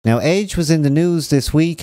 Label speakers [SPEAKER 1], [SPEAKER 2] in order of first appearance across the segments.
[SPEAKER 1] Now, Edge was in the news this week,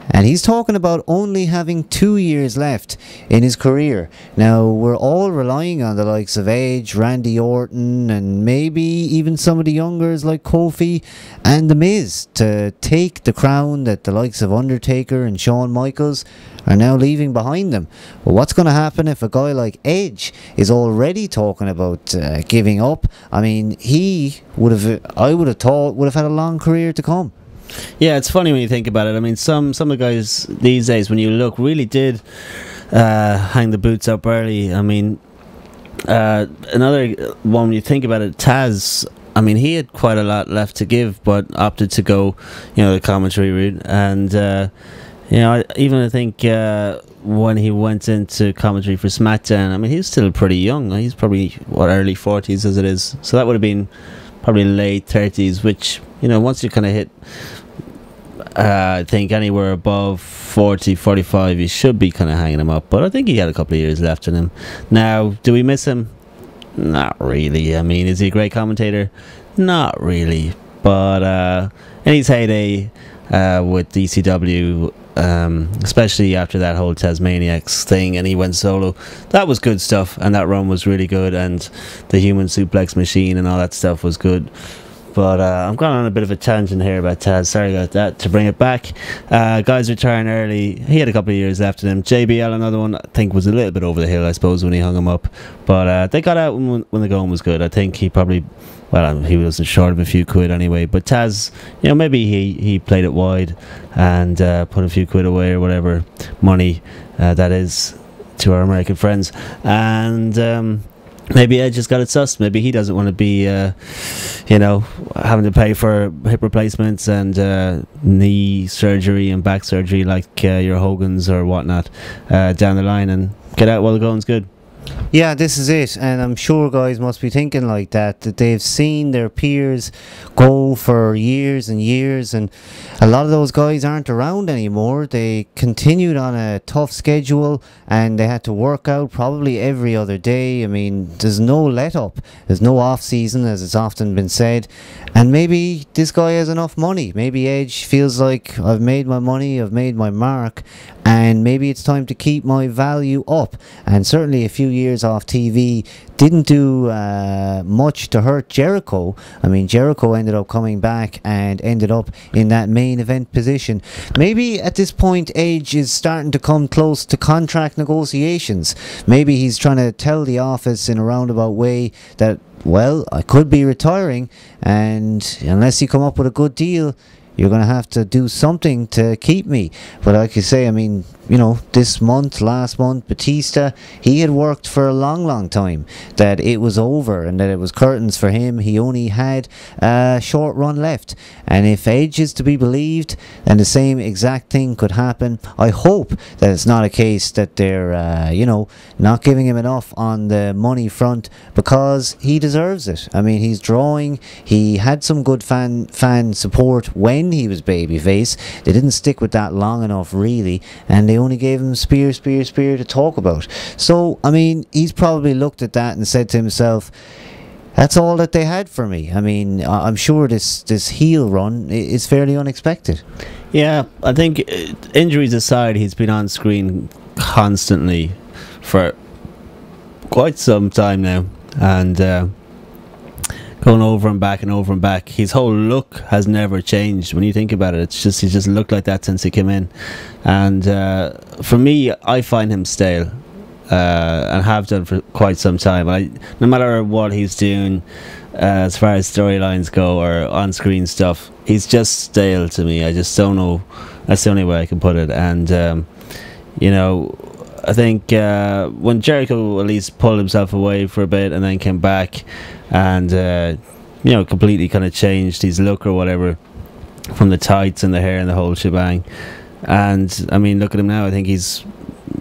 [SPEAKER 1] and he's talking about only having 2 years left in his career. Now, we're all relying on the likes of Edge, Randy Orton, and maybe even some of the youngers like Kofi and The Miz to take the crown that the likes of Undertaker and Shawn Michaels are now leaving behind them. Well, what's going to happen if a guy like Edge is already talking about giving up? I mean, he would have, I would have thought, would have had a long career to come.
[SPEAKER 2] Yeah, it's funny when you think about it. I mean, some of the guys these days, when you look, really did hang the boots up early. I mean, another one, when you think about it, Taz, I mean, he had quite a lot left to give, but opted to go, the commentary route. And, I think when he went into commentary for SmackDown, I mean, he was still pretty young. He's probably, early 40s as it is. So that would have been probably late 30s, which, once you kind of hit, I think anywhere above 40, 45, you should be kind of hanging him up. But I think he had a couple of years left in him. Now, do we miss him? Not really. I mean, is he a great commentator? Not really. But in his heyday with DCW, especially after that whole Tasmaniacs thing and he went solo, that was good stuff, and that run was really good, and the human suplex machine and all that stuff was good. But I'm going on a bit of a tangent here about Taz. Sorry about that. To bring it back, guys retiring early. He had a couple of years left in him. JBL, another one, I think was a little bit over the hill, I suppose, when he hung him up. But they got out when the going was good. I think he probably, he wasn't short of a few quid anyway. But Taz, maybe he played it wide and put a few quid away or whatever money that is to our American friends. And maybe Edge just got it sussed. Maybe he doesn't want to be, having to pay for hip replacements and knee surgery and back surgery like your Hogans or whatnot down the line, and get out while the going's good.
[SPEAKER 1] Yeah, this is it, and I'm sure guys must be thinking like that they've seen their peers go for years and years, and a lot of those guys aren't around anymore. They continued on a tough schedule and they had to work out probably every other day. I mean, there's no let up, there's no off season, as it's often been said, and maybe this guy has enough money. Maybe Edge feels like, I've made my money, I've made my mark, and maybe it's time to keep my value up. And certainly a few years off TV didn't do much to hurt Jericho. I mean, Jericho ended up coming back and ended up in that main event position. Maybe at this point Edge is starting to come close to contract negotiations. Maybe he's trying to tell the office in a roundabout way that, well, I could be retiring, and unless you come up with a good deal, you're going to have to do something to keep me. But like you say, I mean, this month, last month, Batista, he had worked for a long time that it was over and that it was curtains for him. He only had a short run left. And if Edge is to be believed, then the same exact thing could happen. I hope that it's not a case that they're, not giving him enough on the money front, because he deserves it. I mean, he's drawing. He had some good fan support when he was babyface. They didn't stick with that long enough, really, and they only gave him spear to talk about. So, I mean, he's probably looked at that and said to himself, that's all that they had for me. I mean, I'm sure this heel run is fairly unexpected.
[SPEAKER 2] Yeah, I think injuries aside, he's been on screen constantly for quite some time now, and going over and back and over and back. His whole look has never changed. When you think about it, he's just looked like that since he came in. And for me, I find him stale, and have done for quite some time. No matter what he's doing, as far as storylines go or on-screen stuff, he's just stale to me. I just don't know. That's the only way I can put it. And I think when Jericho at least pulled himself away for a bit and then came back and completely kind of changed his look or whatever, from the tights and the hair and the whole shebang. And I mean, look at him now. I think he's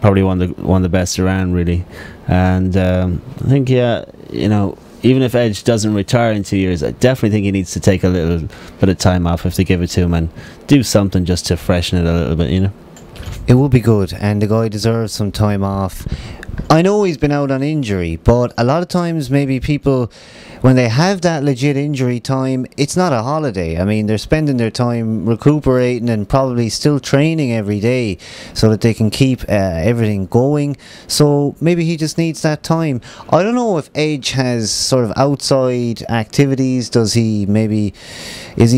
[SPEAKER 2] probably one of the best around, really. And I think, even if Edge doesn't retire in 2 years, I definitely think he needs to take a little bit of time off if they give it to him, and do something just to freshen it a little bit,
[SPEAKER 1] It would be good, and the guy deserves some time off. I know he's been out on injury, but a lot of times maybe people when they have that legit injury time, it's not a holiday. I mean, they're spending their time recuperating and probably still training every day so that they can keep everything going. So maybe he just needs that time. I don't know if Edge has sort of outside activities. Is he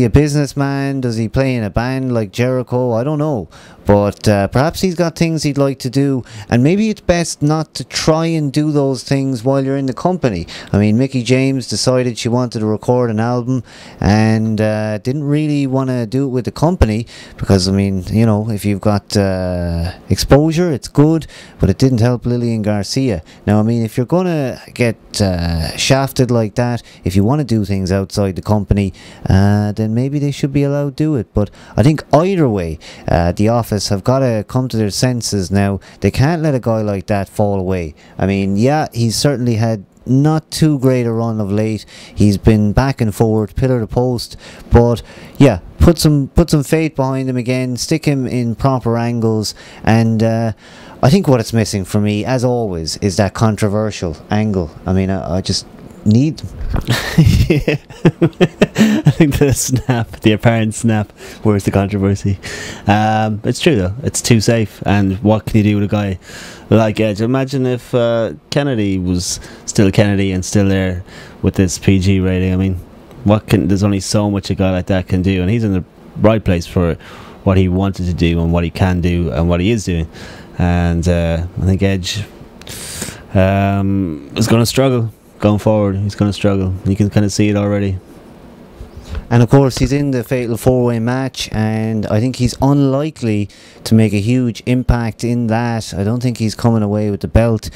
[SPEAKER 1] a businessman? Does he play in a band like Jericho? I don't know. But perhaps he's got things he'd like to do, and maybe it's best not to try and do those things while you're in the company. I mean, Mickie James decided she wanted to record an album and didn't really want to do it with the company because, I mean, you know, if you've got exposure, it's good, but it didn't help Lillian Garcia. Now, I mean, if you're going to get shafted like that, if you want to do things outside the company, then maybe they should be allowed to do it. But I think either way, the Office have got to come to their senses now. They can't let a guy like that fall away. I mean, yeah, he's certainly had not too great a run of late. He's been back and forward, pillar to post, but yeah, put some faith behind him again, stick him in proper angles, and I think what it's missing for me, as always, is that controversial angle. I mean, I just need them.
[SPEAKER 2] Yeah. I think the apparent snap, where's the controversy? It's true though, it's too safe, and what can you do with a guy like Edge? Imagine if Kennedy was still Kennedy and still there with this PG rating. I mean, there's only so much a guy like that can do, and he's in the right place for what he wanted to do and what he can do and what he is doing. And I think Edge is going to struggle going forward. He's going to struggle. You can kind of see it already.
[SPEAKER 1] And of course, he's in the fatal four-way match, and I think he's unlikely to make a huge impact in that. I don't think he's coming away with the belt,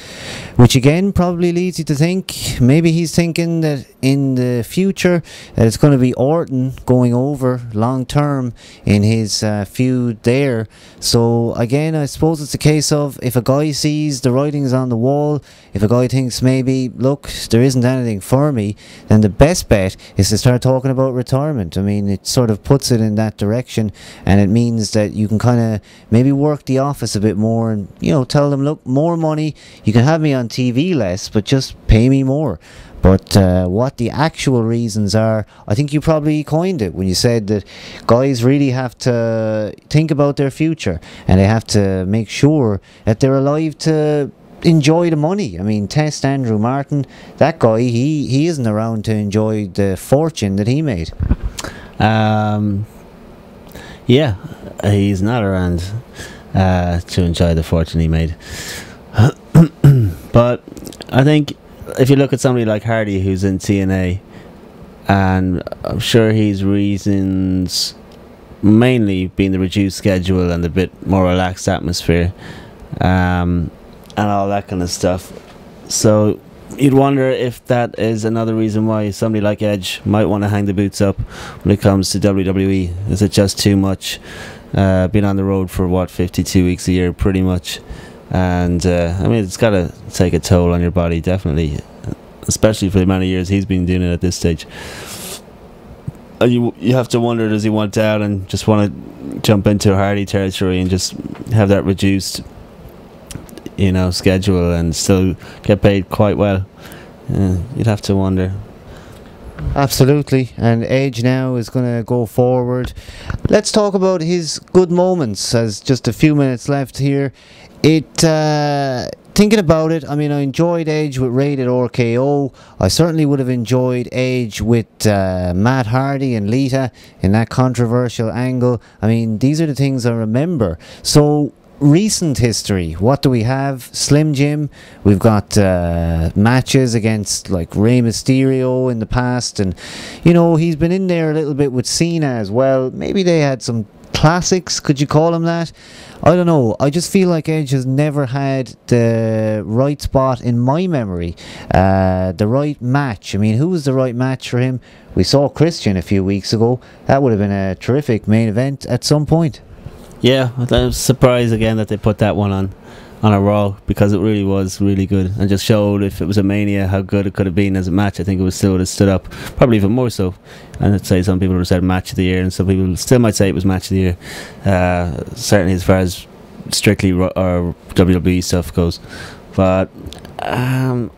[SPEAKER 1] which again probably leads you to think maybe he's thinking that in the future that it's going to be Orton going over long term in his feud there. So again, I suppose it's a case of, if a guy sees the writings on the wall, if a guy thinks maybe, look, there isn't anything for me, then the best bet is to start talking about retirement. I mean, it sort of puts it in that direction, and it means that you can kind of maybe work the Office a bit more and, you know, tell them, look, more money, you can have me on TV less, but just pay me more. But what the actual reasons are, I think you probably coined it when you said that guys really have to think about their future, and they have to make sure that they're alive to enjoy the money. I mean, test Andrew Martin, that guy, he isn't around to enjoy the fortune that he made.
[SPEAKER 2] Yeah, he's not around to enjoy the fortune he made. But I think if you look at somebody like Hardy, who's in TNA, and I'm sure his reasons mainly being the reduced schedule and the bit more relaxed atmosphere, and all that kind of stuff. So you'd wonder if that is another reason why somebody like Edge might want to hang the boots up when it comes to WWE. Is it just too much? Being on the road for 52 weeks a year, pretty much. And I mean, it's got to take a toll on your body, definitely, especially for the amount of years he's been doing it at this stage. You have to wonder, does he want out and just want to jump into Hardy territory and just have that reduced, you know, schedule and still get paid quite well? You'd have to wonder.
[SPEAKER 1] Absolutely, and Edge now is going to go forward. Let's talk about his good moments, as just a few minutes left here. Thinking about it, I mean, I enjoyed Edge with Rated RKO. I certainly would have enjoyed Edge with Matt Hardy and Lita in that controversial angle. I mean, these are the things I remember. So, recent history, what do we have? Slim Jim, we've got matches against like Rey Mysterio in the past, and you know, he's been in there a little bit with Cena as well. Maybe they had some classics, could you call him that? I don't know. I just feel like Edge has never had the right spot in my memory, the right match. I mean, who was the right match for him? We saw Christian a few weeks ago. That would have been a terrific main event at some point.
[SPEAKER 2] Yeah, I was surprised again that they put that one on a Raw, because it really was really good and just showed, if it was a Mania, how good it could have been as a match. I think it was still would have stood up, probably even more so. And I'd say some people would have said match of the year, and some people still might say it was match of the year. Certainly as far as strictly or WWE stuff goes. But I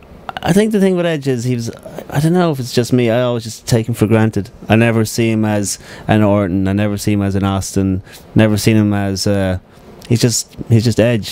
[SPEAKER 2] think the thing with Edge is I don't know if it's just me. I always just take him for granted. I never see him as an Orton. I never see him as an Austin. Never seen him as he's just Edge.